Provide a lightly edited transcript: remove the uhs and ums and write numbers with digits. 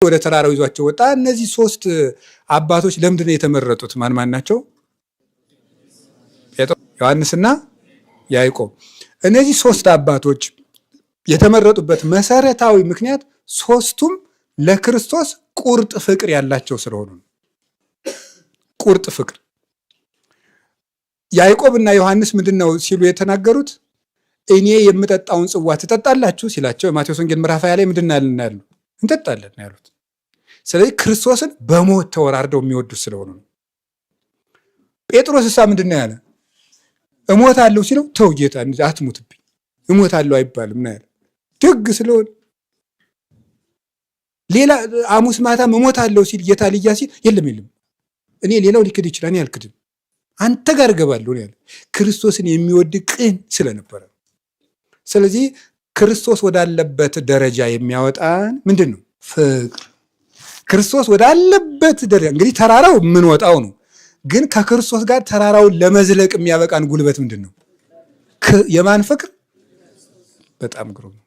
ወደ ተራራው ይዟቸው ወጣ። እነዚህ ሶስት አባቶች ለምንድን ነው የተመረጡት? ማን ናቸው? ጴጥሮስ፣ ዮሐንስና ያዕቆብ። እነዚህ ሶስት አባቶች የተመረጡበት መሰረታዊ ምክንያት ሶስቱም ለክርስቶስ ቁርጥ ፍቅር ያላቸው ስለሆኑ ነው። ቁርጥ ፍቅር። ያዕቆብና ዮሐንስ ምንድነው ሲሉ የተናገሩት? እኔ የምጠጣውን ጽዋ ትጠጣላችሁ ሲላቸው ማቴዎስ ወንጌል ምዕራፍ 20 ላይ ምንድን ያሉ እንጠጣለን ያሉት። ስለዚህ ክርስቶስን በሞት ተወራርደው የሚወዱት ስለሆኑ ነው። ጴጥሮስ እሳ ምንድን ያለ? እሞታለሁ ሲለው ተው ጌታ አትሙትብኝ፣ እሞታለሁ አይባልም ነው ያለ። ደግ ስለሆነ ሌላ ሐሙስ ማታም እሞታለሁ ሲል ጌታ ልያ ሲል የለም እኔ ሌላው ሊክድ ይችላል፣ እኔ አልክድም፣ አንተ ጋር እገባለሁ ነው ያለ። ክርስቶስን የሚወድ ቅን ስለነበረ። ስለዚህ ክርስቶስ ወዳለበት ደረጃ የሚያወጣን ምንድን ነው? ፍቅር። ክርስቶስ ወዳለበት ደረጃ እንግዲህ ተራራው የምንወጣው ነው፣ ግን ከክርስቶስ ጋር ተራራውን ለመዝለቅ የሚያበቃን ጉልበት ምንድን ነው? የማን ፍቅር? በጣም ግሩም ነው።